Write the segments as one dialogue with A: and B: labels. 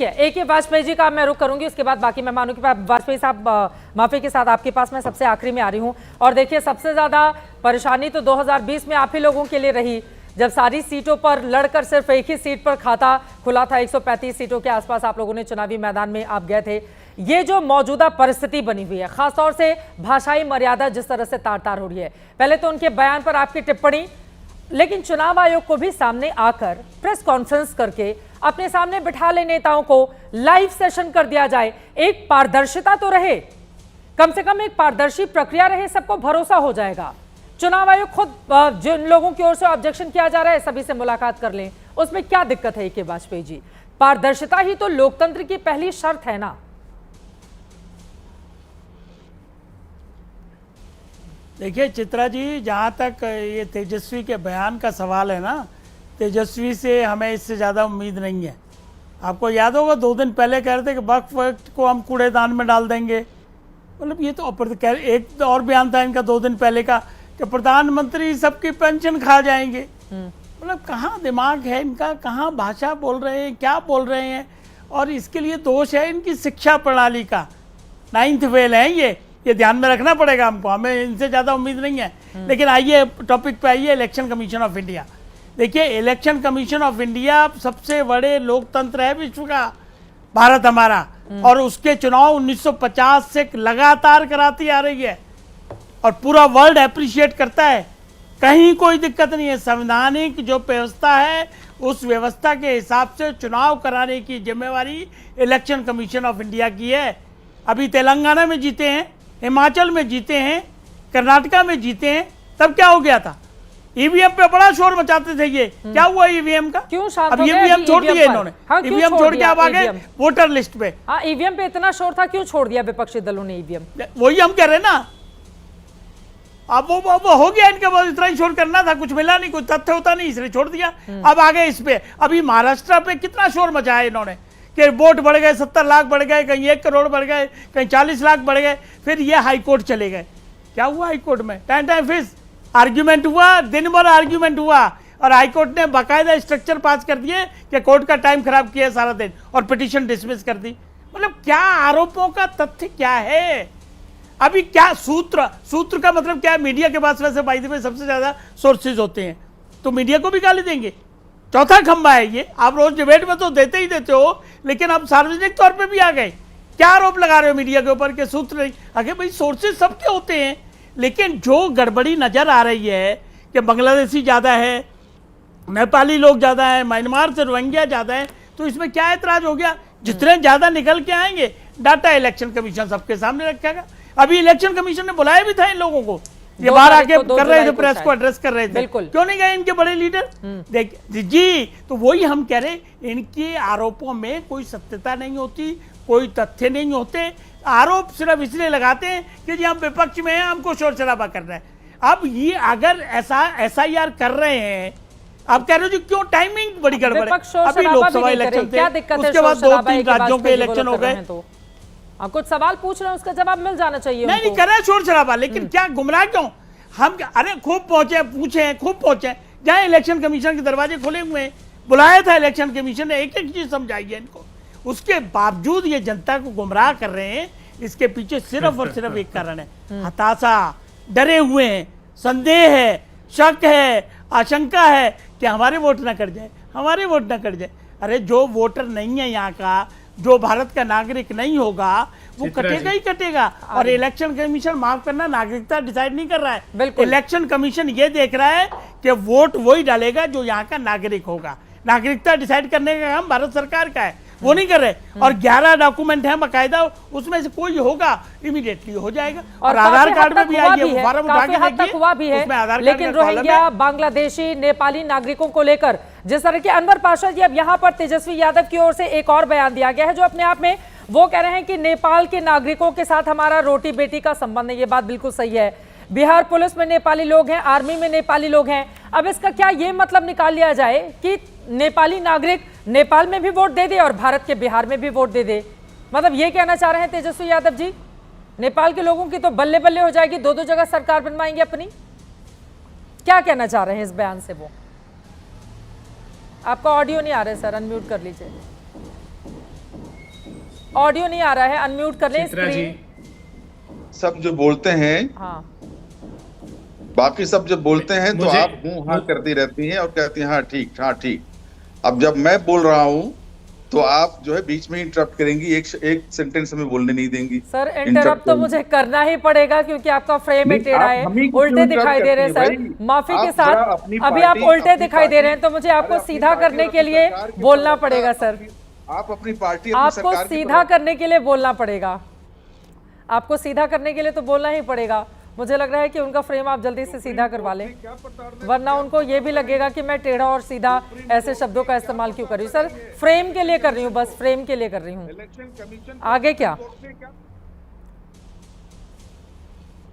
A: ठीक है, एक ही वाजपेयी जी का मैं रुख करूंगी, उसके बाद बाकी मेहमानों के पास। वाजपेयी साहब, माफी के साथ आपके पास मैं सबसे आखिरी में आ रही हूं। और देखिए, सबसे ज्यादा परेशानी तो 2020 में आप ही लोगों के लिए रही, जब सारी सीटों पर लड़कर सिर्फ एक ही सीट पर खाता खुला था। 135 सीटों के आसपास आप लोगों ने चुनावी मैदान में आप गए थे। ये जो मौजूदा परिस्थिति बनी हुई है, खासतौर से भाषाई मर्यादा जिस तरह से तार तार हो रही है, पहले तो उनके बयान पर आपकी टिप्पणी, लेकिन चुनाव आयोग को भी सामने आकर प्रेस कॉन्फ्रेंस करके अपने सामने बिठा ले नेताओं को, लाइव सेशन कर दिया जाए, एक पारदर्शिता तो रहे, कम से कम एक पारदर्शी प्रक्रिया रहे, सबको भरोसा हो जाएगा। चुनाव आयोग खुद जिन लोगों की ओर से ऑब्जेक्शन किया जा रहा है सभी से मुलाकात कर लें, उसमें क्या दिक्कत है? के वाजपेयी जी, पारदर्शिता ही तो लोकतंत्र की पहली शर्त है ना।
B: देखिए चित्रा जी, जहाँ तक ये तेजस्वी के बयान का सवाल है ना, तेजस्वी से हमें इससे ज़्यादा उम्मीद नहीं है। आपको याद होगा 2 दिन पहले कह रहे थे कि वक्फ को हम कूड़ेदान में डाल देंगे। मतलब ये तो एक और बयान था इनका 2 दिन पहले का कि प्रधानमंत्री सबकी पेंशन खा जाएंगे। मतलब कहाँ दिमाग है इनका, कहाँ भाषा बोल रहे हैं, क्या बोल रहे हैं। और इसके लिए दोष है इनकी शिक्षा प्रणाली का, 9th फेल है ये ध्यान में रखना पड़ेगा हमको, हमें इनसे ज़्यादा उम्मीद नहीं है। लेकिन आइए टॉपिक पे आइए, इलेक्शन कमीशन ऑफ इंडिया। देखिए, इलेक्शन कमीशन ऑफ इंडिया सबसे बड़े लोकतंत्र है विश्व का, भारत हमारा, और उसके चुनाव 1950 से लगातार कराती आ रही है और पूरा वर्ल्ड अप्रिशिएट करता है। कहीं कोई दिक्कत नहीं है। संवैधानिक जो व्यवस्था है उस व्यवस्था के हिसाब से चुनाव कराने की जिम्मेवारी इलेक्शन कमीशन ऑफ इंडिया की है। अभी तेलंगाना में जीते हैं, हिमाचल में जीते हैं, कर्नाटका में जीते हैं, तब क्या हो गया था? ईवीएम पे बड़ा शोर मचाते थे। ये क्या हुआ ईवीएम का?
A: क्यों शांत
B: अब
A: हो गए?
B: ईवीएम छोड़ दिए इन्होंने। ईवीएम छोड़ के अब आ गए वोटर लिस्ट पे।
A: हाँ, ईवीएम पे इतना शोर था, क्यों छोड़ दिया विपक्षी दलों ने ईवीएम?
B: वही हम कह रहे हैं ना, अब वो हो गया इनके पास, इतना ही शोर करना था, कुछ मिला नहीं, कुछ तथ्य होता नहीं, इसलिए छोड़ दिया। अब आ गए इस पे। अभी महाराष्ट्र पे कितना शोर मचाया इन्होंने कि वोट बढ़ गए, 70 लाख बढ़ गए, कहीं 1 करोड़ बढ़ गए, कहीं 40 लाख बढ़ गए। फिर ये हाईकोर्ट चले गए। क्या हुआ हाईकोर्ट में? टाइम फिस आर्ग्यूमेंट हुआ, दिन भर आर्ग्यूमेंट हुआ, और हाईकोर्ट ने बाकायदा स्ट्रक्चर पास कर दिए कि कोर्ट का टाइम खराब किया सारा दिन, और पिटीशन डिसमिस कर दी। मतलब क्या आरोपों का तथ्य क्या है? अभी क्या सूत्र का मतलब क्या है? मीडिया के पास वैसे बाय द वे सबसे ज्यादा सोर्सेज होते हैं, तो मीडिया को भी गाली देंगे। चौथा खंबा है ये। आप रोज डिबेट में तो देते ही देते हो, लेकिन अब सार्वजनिक तौर पे भी आ गए। क्या आरोप लगा रहे हो मीडिया के ऊपर के सूत्र नहीं? आगे भाई सोर्सेज सबके होते हैं, लेकिन जो गड़बड़ी नजर आ रही है कि बांग्लादेशी ज्यादा है, नेपाली लोग ज्यादा है, म्यांमार से रोहिंग्या ज्यादा है, तो इसमें क्या ऐतराज हो गया? जितने ज्यादा निकल के आएंगे डाटा इलेक्शन कमीशन सबके सामने रखेगा। अभी इलेक्शन कमीशन ने बुलाया भी था इन लोगों को, ये बाहर आके कर रहे थे, प्रेस को एड्रेस कर रहे थे। क्यों नहीं गए इनके बड़े लीडर? देख जी, तो वही हम कह रहे, इनके आरोपों में कोई सत्यता नहीं होती, कोई तथ्य नहीं होते। आरोप सिर्फ इसलिए लगाते हैं कि जी हम विपक्ष में हैं, हमको शोर शराबा करना है। अब ये अगर ऐसा SIR कर रहे हैं, आप कह रहे हो जी क्यों टाइमिंग बड़ी गड़बड़ है? अभी लोकसभा इलेक्शन थे, उसके बाद 2-3 राज्यों के इलेक्शन हो गए।
A: कुछ सवाल पूछ रहे हैं, उसका जवाब मिल जाना चाहिए।
B: नहीं कर रहे शोर शराबा, लेकिन क्या गुमराह क्यों? हम अरे खूब पहुंचे, पूछे, खूब पहुंचे, जहां इलेक्शन कमीशन के दरवाजे खुले हुए हैं, बुलाया था इलेक्शन कमीशन ने, एक एक चीज समझाई है इनको। उसके बावजूद ये जनता को गुमराह कर रहे हैं। इसके पीछे सिर्फ और सिर्फ एक कारण है, हताशा, डरे हुए हैं, संदेह है, शक है, आशंका है कि हमारे वोट ना कट जाए, हमारे वोट ना कट जाए। अरे जो वोटर नहीं है यहाँ का, जो भारत का नागरिक नहीं होगा, वो कटेगा ही कटेगा। और इलेक्शन कमीशन, माफ करना, नागरिकता डिसाइड नहीं कर रहा है। इलेक्शन कमीशन ये देख रहा है कि वोट वही डालेगा जो यहाँ का नागरिक होगा। नागरिकता डिसाइड करने का काम भारत सरकार का है, वो नहीं कर रहे। और 11 डॉक्यूमेंट है बाकायदा, उसमें से कोई होगा इमीडिएटली हो जाएगा। और आधार कार्ड में भी आइए, फॉर्म उठा के देखिए, उसमें आधार कार्ड।
A: लेकिन रोहिंग्या, बांग्लादेशी, नेपाली नागरिकों को लेकर जिस तरह के अनवर पाशा जी, अब यहाँ पर तेजस्वी यादव की ओर से एक और बयान दिया गया है, जो अपने आप में वो कह रहे हैं कि नेपाल के नागरिकों के साथ हमारा रोटी बेटी का संबंध है। ये बात बिल्कुल सही है। बिहार पुलिस में नेपाली लोग हैं, आर्मी में नेपाली लोग हैं। अब इसका क्या ये मतलब निकाल लिया जाए कि नेपाली नागरिक नेपाल में भी वोट दे दे और भारत के बिहार में भी वोट दे दे? मतलब ये कहना चाह रहे हैं तेजस्वी यादव जी, नेपाल के लोगों की तो बल्ले बल्ले हो जाएगी, 2-2 जगह सरकार बनवाएंगे अपनी? क्या कहना चाह रहे हैं इस बयान से वो? आपका ऑडियो नहीं आ रहा है सर, अनम्यूट कर लीजिए। ऑडियो नहीं आ रहा है, अनम्यूट कर लें
C: चित्रा जी,
A: स्क्रीन।
D: सब जो बोलते हैं,
A: हाँ
D: बाकी सब जब बोलते हैं तो
C: मुझे-
D: आप हूँ हाँ करती रहती हैं और कहती हैं हाँ ठीक हाँ ठीक। अब जब मैं बोल रहा हूँ तो आप जो है बीच में इंटरप्ट करेंगी, एक सेंटेंस हमें बोलने नहीं देंगी।
A: सर, इंटरप्ट तो मुझे करना ही पड़ेगा क्योंकि आपका फ्रेम ही टेढ़ा है, उल्टे दिखाई दे रहे हैं सर। माफी के साथ अभी आप उल्टे दिखाई दे रहे हैं, तो मुझे आपको सीधा करने के लिए बोलना पड़ेगा सर।
D: आप अपनी पार्टी
A: आपको सीधा करने के लिए बोलना पड़ेगा, आपको सीधा करने के लिए तो बोलना ही पड़ेगा। मुझे लग रहा है कि उनका फ्रेम आप जल्दी से सीधा करवा लें, वरना उनको ये भी लगेगा कि मैं टेढ़ा और सीधा ऐसे शब्दों का इस्तेमाल क्यों कर रही हूँ। सर, फ्रेम के लिए कर रही हूँ, बस फ्रेम के लिए कर रही हूँ। आगे क्या?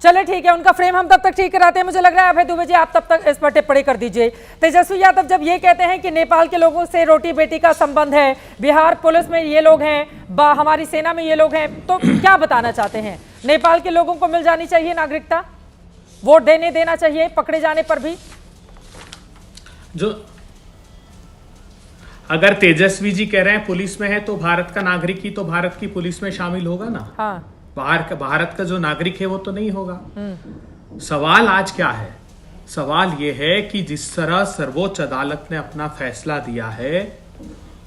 A: चले ठीक है, उनका फ्रेम हम तब तक ठीक कराते हैं। मुझे लग रहा है अभय दुबे जी आप तब तक इस पर टिप्पणी कर दीजिए। तेजस्वी यादव जब ये कहते हैं कि नेपाल के लोगों से रोटी बेटी का संबंध है, बिहार पुलिस में ये लोग हैं, हमारी सेना में ये लोग हैं, तो क्या बताना चाहते हैं? नेपाल के लोगों को मिल जानी चाहिए नागरिकता, वोट देना चाहिए पकड़े जाने पर भी?
C: जो अगर तेजस्वी जी कह रहे हैं पुलिस में है तो भारत का नागरिक ही तो भारत की पुलिस में शामिल होगा ना।
A: हाँ,
C: भारत का जो नागरिक है वो तो नहीं होगा। सवाल आज क्या है? सवाल ये है कि जिस तरह सर्वोच्च अदालत ने अपना फैसला दिया है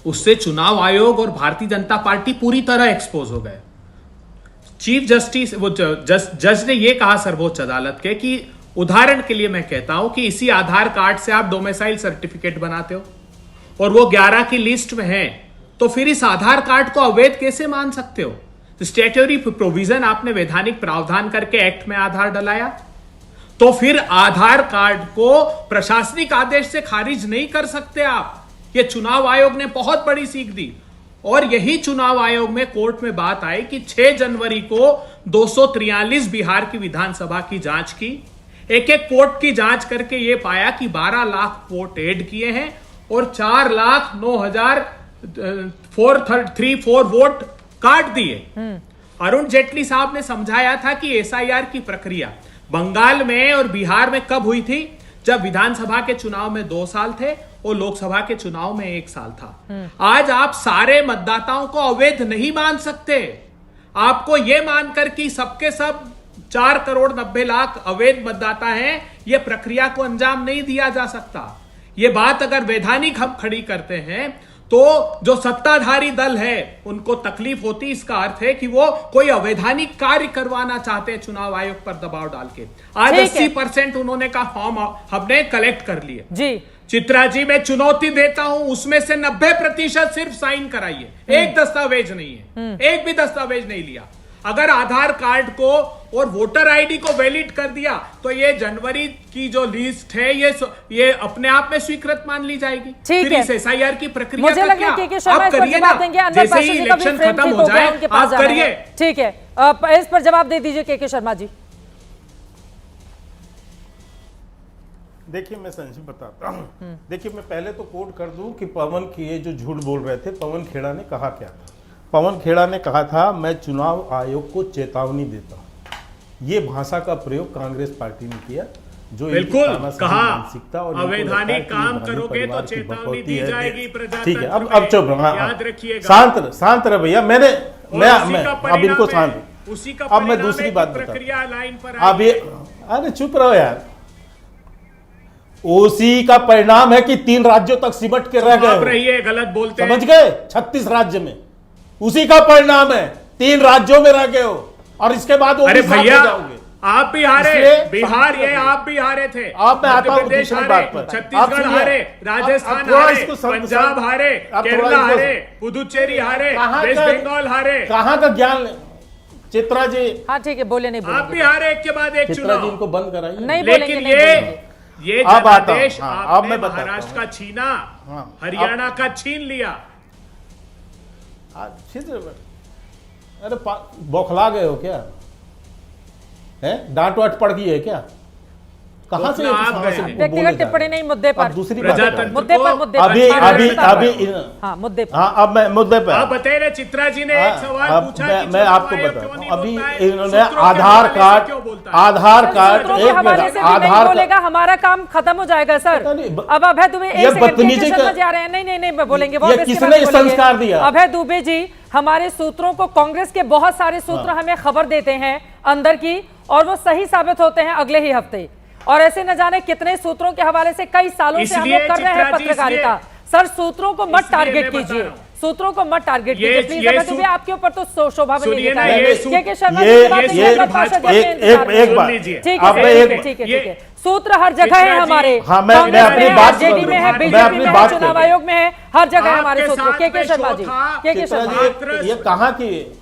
C: उससे चुनाव आयोग और भारतीय जनता पार्टी पूरी तरह एक्सपोज हो गए। चीफ जस्टिस वो जज ने ये कहा सर्वोच्च अदालत के कि उदाहरण के लिए मैं कहता हूं कि इसी आधार कार्ड से आप डोमिसाइल सर्टिफिकेट बनाते हो और वो 11 की लिस्ट में है, तो फिर इस आधार कार्ड को अवैध कैसे मान सकते हो? स्टैट्यूटरी प्रोविजन आपने वैधानिक प्रावधान करके एक्ट में आधार डलाया, तो फिर आधार कार्ड को प्रशासनिक आदेश से खारिज नहीं कर सकते आप। ये चुनाव आयोग ने बहुत बड़ी सीख दी और यही चुनाव आयोग में कोर्ट में बात आई कि 6 जनवरी को 243 बिहार की विधानसभा की जांच की, एक एक वोट की जांच करके ये पाया कि 12 लाख वोट ऐड किए हैं और 4,09,434 वोट काट दिए। अरुण जेटली साहब ने समझाया था कि एसआईआर की प्रक्रिया बंगाल में और बिहार में कब हुई थी? जब विधानसभा के चुनाव में 2 साल थे और लोकसभा के चुनाव में 1 साल था। आज आप सारे मतदाताओं को अवैध नहीं मान सकते। आपको यह मानकर कि सबके सब 4 करोड़ 90 लाख अवैध मतदाता हैं, यह प्रक्रिया को अंजाम नहीं दिया जा सकता। यह बात अगर वैधानिक हम खड़ी करते हैं तो जो सत्ताधारी दल है उनको तकलीफ होती, इसका अर्थ है कि वो कोई अवैधानिक कार्य करवाना चाहते हैं चुनाव आयोग पर दबाव डाल के। आज 80% उन्होंने का फॉर्म हमने कलेक्ट कर लिए जी। चित्रा जी, मैं चुनौती देता हूं, उसमें से 90% सिर्फ साइन कराइए, एक दस्तावेज नहीं है, एक भी दस्तावेज नहीं लिया। अगर आधार कार्ड को और वोटर आईडी को वैलिड कर दिया तो ये जनवरी की जो लिस्ट है ये अपने आप में स्वीकृत मान ली जाएगी। फिर इस एसआईआर की प्रक्रिया
A: मुझे लग रहा है कि आप करिए ना,
C: जैसे ही इलेक्शन खत्म हो जाए आप करिए।
A: ठीक है, इस पर जवाब दे दीजिए के शर्मा जी।
E: देखिए, मैं संजीव बताता हूँ। देखिए, मैं पहले तो कोट कर दूं कि पवन की ये जो झूठ बोल रहे थे, पवन खेड़ा ने कहा क्या था? पवन खेड़ा ने कहा था मैं चुनाव आयोग को चेतावनी देता हूँ। ये भाषा का प्रयोग कांग्रेस पार्टी ने किया, जो
C: बिल्कुल कहा अवैधानिक काम करोगे तो चेतावनी दी जाएगी।
E: ठीक है, अब चुप रहो, याद रखिएगा, शांत रहे भैया। मैं अब इनको शांत,
C: उसी का
E: अब मैं दूसरी बात
C: प्रक्रिया लाइन पर
E: अब ये, अरे चुप रहो यार। उसी का परिणाम है कि 3 राज्यों तक सिमट के रह गए।
C: रहिए, गलत बोलते
E: समझ गए? 36 राज्य में उसी का परिणाम है, 3 राज्यों में रह गए हो और इसके बाद वो
C: अरे भैया आप भी हारे, बिहार ये आप भी हारे थे,
E: आप मैं आता हूं दूसरी बात पर।
C: छत्तीसगढ़ हारे, राजस्थान हारे, पंजाब हारे, केरला हारे, पुदुचेरी हारे, वेस्ट बंगाल हारे।
E: कहां का ज्ञान चित्रा जी?
A: हाँ ठीक है, बोले नहीं,
C: आप भी हारे एक के बाद एक
E: चित्रा जी इनको बंद कराइए।
A: नहीं,
C: लेकिन ये जनादेश आपने महाराष्ट्र का छीना, हरियाणा का छीन लिया।
E: अरे बौखला गए हो क्या? है डांट वाट पड़ गई है क्या? कहाँ से
C: तो आप
E: कहाँ से
C: गए।
E: बोले
A: व्यक्तिगत
E: जा रहे
A: टिप्पणी
E: हैं?
A: नहीं, मुद्दे पर।
E: अब दूसरी बात
C: प्रजातंत्र
E: है।
A: मुद्दे पर, मुद्दे पर।
E: अभी
A: हाँ, मुद्दे पर।
E: हाँ, अब मैं मुद्दे पे
C: आप बता रहे चित्रा जी ने एक सवाल
E: अब
C: पूछा
E: मैं
C: कि
E: मैं
C: चुनाव
E: आपको
C: आयोग
E: बताता
C: क्यों नहीं
E: हूँ। अभी
C: बोलता है?
E: इन्होंने
C: सूत्रों के
E: आधार
C: हवाले से
E: कार्ड
C: क्यों बोलता है?
E: आधार
A: सर,
E: कार्ड
A: सूत्रों के
E: एक
A: हवाले
E: मिनट
A: से भी नहीं
E: आधार
A: बोलेगा, हमारा काम खत्म हो जाएगा सर।
E: पता नहीं,
A: अब अभय दुबे
E: ये
A: एक सेकंड,
E: बदतमीजी
A: के
E: का-
A: शर्मा जी आ रहे हैं। नहीं नहीं नहीं बोलेंगे वो,
E: ये
A: अब इसके
E: किसने
A: बाद नहीं बोलेंगे।
E: संस्कार दिया?
A: अभय दुबे जी हमारे सूत्रों को, कांग्रेस के बहुत सारे सूत्र हमें खबर देते हैं अंदर की, और वो सही साबित होते हैं अगले ही हफ्ते। और ऐसे न जाने कितने सूत्रों के हवाले से कई सालों से हम
C: इसलिए
A: लोग कर रहे हैं
C: चित्रा जी,
A: पत्रकारिता। सर सूत्रों को मत
C: इसलिए
A: टारगेट
C: मैं बता
A: कीजिए,
C: रहा हूं।
A: सूत्रों को मत टारगेट
C: ये-
A: कीजिए प्लीज।
C: ये
A: अभय दुबे आपके ऊपर तो शोभा भी नहीं
C: सुनिए
A: देता
C: ना, ये
A: है।
C: सूत्र-
A: के शर्मा
E: ये
A: जी की बात
E: ये
A: सुनिए, अपना पार्षद
C: भाजपा-
A: जी अपने इंतजार में
E: एक
A: हैं।
E: बात
C: लीजिए।
A: ठीक
E: अब
A: है
E: मैं
A: सर,
E: एक-
A: ठीक है
C: ये-
A: ठीक है। सूत्र हर जगह है
C: चित्रा जी-
A: हमारे।
E: हाँ, मैं
A: कांग्रेस
E: अपनी
A: में है,
E: बात
A: आरजेडी में है,
E: मैं
A: बीजेपी
E: अपनी
A: में है,
E: बात
A: चुनाव
E: करूं।
A: आयोग में है, हर जगह है हमारे
C: आपके
A: सूत्र।
C: साथ
A: के
C: में
A: शर्मा जी,
C: शो था।
A: के
E: चित्रा
A: शर्मा
E: जी, ये कहाँ की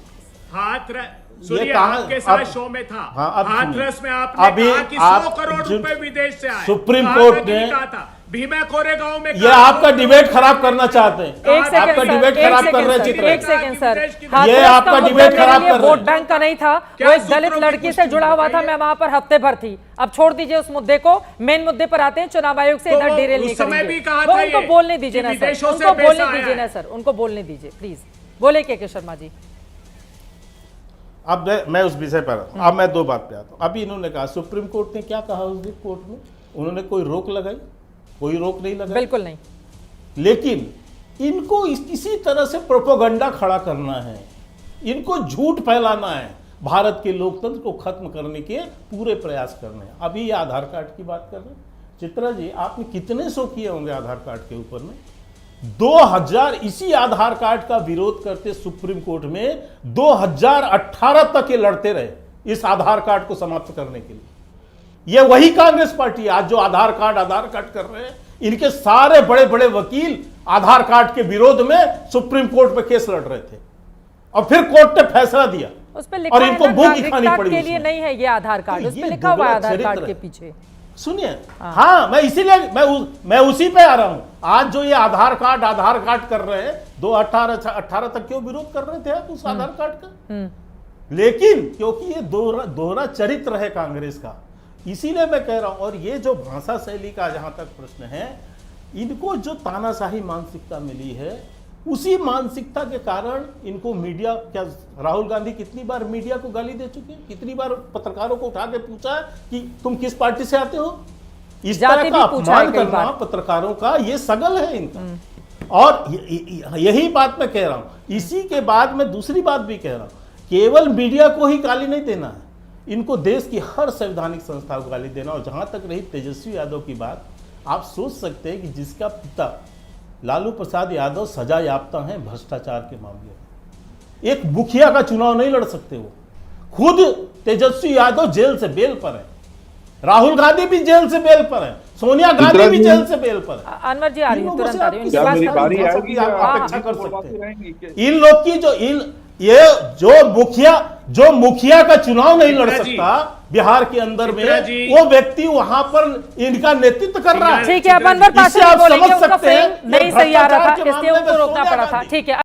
C: सुनिए
E: कहाँ-
C: आपके साथ
E: अब-
C: शो में था।
E: हाँ, अब सुनिए।
C: हाथरस में आपने
E: अभी
C: कहा कि
E: आप
C: 100 करोड़
E: जो
C: रुपए विदेश से आए।
E: सुप्रीम
C: कहा
E: कोर्ट
C: था कि
E: ने-
C: नहीं कहा था? भीमा कोरेगांव में
E: ये
C: कहा
E: आपका
C: था।
E: डिबेट खराब करना चाहते हैं।
A: एक सेकंड
E: आपका
A: सर,
E: डिबेट
A: एक
E: खराब कर
A: सेकंड
E: रहे हैं
A: सर,
E: चित्रा।
A: एक सेकंड सर।
C: ये
A: हाथरस
E: आपका
A: का मुद्दा
E: डिबेट
A: मेरे
E: खराब
A: लिए
E: कर रहे
A: वोट
E: हैं।
A: बैंक का नहीं था,
C: क्या
A: वो एक
C: सूत्रों
A: दलित
C: की
A: लड़की से
C: पुष्टि
A: जुड़ा हुआ था।
C: बताइए?
A: मैं वहां पर हफ्ते भर थी। अब छोड़ दीजिए उस मुद्दे को, मेन मुद्दे पर आते हैं। चुनाव आयोग से
C: तो
A: इधर
C: वो
A: डेरेल
C: उस
A: नहीं
C: समय
A: करेंगे।
C: भी कहा
A: वो
C: था
A: उनको
C: ये
A: बोलने दीजिए
C: कि
A: ना
C: विदेशों
A: सर,
C: से
A: उनको बोलने
C: पैसा आया
A: दीजिए
C: है।
A: ना सर, उनको बोलने दीजिए प्लीज। बोले के शर्मा जी।
E: अब मैं उस विषय पर अब मैं दो बात पे आता हूँ। अभी इन्होंने कहा सुप्रीम कोर्ट ने क्या कहा उस दिन कोर्ट में, उन्होंने कोई रोक लगाई? कोई रोक नहीं लगाई,
A: बिल्कुल नहीं।
E: लेकिन इनको किसी तरह से प्रोपोगंडा खड़ा करना है, इनको झूठ फैलाना है, भारत के लोकतंत्र को खत्म करने के पूरे प्रयास करने हैं। अभी ये आधार कार्ड की बात कर रहे हैं। चित्रा जी, आपने कितने शो किए होंगे आधार कार्ड के ऊपर में? 2000 इसी आधार कार्ड का विरोध करते सुप्रीम कोर्ट में 2018 तक ये लड़ते रहे इस आधार कार्ड को समाप्त करने के लिए। ये वही कांग्रेस पार्टी आज जो आधार कार्ड कर रहे हैं। इनके सारे बड़े बड़े वकील आधार कार्ड के विरोध में सुप्रीम कोर्ट में केस लड़ रहे थे, और फिर कोर्ट ने फैसला दिया
A: उस पे लिखा
E: और
A: है
E: इनको
A: ना,
E: भूख ही खानी
A: नागरिकता
E: पड़ी
A: के लिए
E: उसमें।
A: नहीं है ये आधार कार्ड,
E: तो
A: उस पे
E: ये
A: लिखा हुआ है
E: दोगला
A: आधार कार्ड
E: चरित्र
A: के
E: है।
A: पीछे।
E: सुनिए, हाँ मैं इसीलिए मैं उसी पे आ रहा हूं। आज जो ये आधार कार्ड कर रहे हैं, 2018 तक क्यों विरोध कर रहे थे आप उस आधार कार्ड का? लेकिन क्योंकि ये दोहरा चरित्र है कांग्रेस का, इसीलिए मैं कह रहा हूं। और ये जो भाषा शैली का जहां तक प्रश्न है, इनको जो तानाशाही मानसिकता मिली है, उसी मानसिकता के कारण इनको मीडिया, क्या राहुल गांधी कितनी बार मीडिया को गाली दे चुके हैं, कितनी बार पत्रकारों को उठा के पूछा है कि तुम किस पार्टी से आते हो? इस
A: जाति
E: तरह का
A: भी पूछा है
E: अपमान
A: कई
E: करना
A: बार।
E: पत्रकारों का ये सगल है इनका। और यही बात मैं कह रहा हूं। इसी के बाद मैं दूसरी बात भी कह रहा हूं, केवल मीडिया को ही गाली नहीं देना है, इनको देश की हर संवैधानिक संस्था को गाली देना। और जहां तक रही तेजस्वी यादव की बात, आप सोच सकते हैं कि जिसका पिता लालू प्रसाद यादव सजा याफ्ता हैं भ्रष्टाचार के मामले में, एक मुखिया का चुनाव नहीं लड़ सकते। वो खुद तेजस्वी यादव जेल से बेल पर है, राहुल गांधी भी जेल से बेल पर है, सोनिया गांधी भी जेल से बेल पर है।
A: अनवर जी आ रही हूँ,
E: इन लोगों
A: तुरंत
E: से
A: आ रही हूँ।
E: आप
A: इनकी
D: क्या
A: बात
D: मेरी
A: करूँ।
D: बारी
E: भाषा
D: आएगी
E: की आप
D: या
E: अपेक्षा कर
D: बुलवाती
E: सकते हैं।
D: रहेंगी क्या?
E: इन लोग की जो मुखिया का चुनाव नहीं लड़
C: चित्रा जी,
E: सकता बिहार के अंदर में,
C: चित्रा जी,
E: वो व्यक्ति वहां पर इनका नेतृत्व कर रहा है।
A: ठीक है, अब अनवर
E: इससे
A: पाशा
E: आप
A: बोलेंगे,
E: समझ
A: उनका
E: सकते हैं
A: फ्रेम नहीं
E: कि
A: सही आ रहा था,
E: भ्रष्टाचार के
A: इसलिए
E: मामले
A: उनको
E: में
A: रोकना
E: सोनिया
A: पड़ा था।
E: गांधी
A: ठीक है।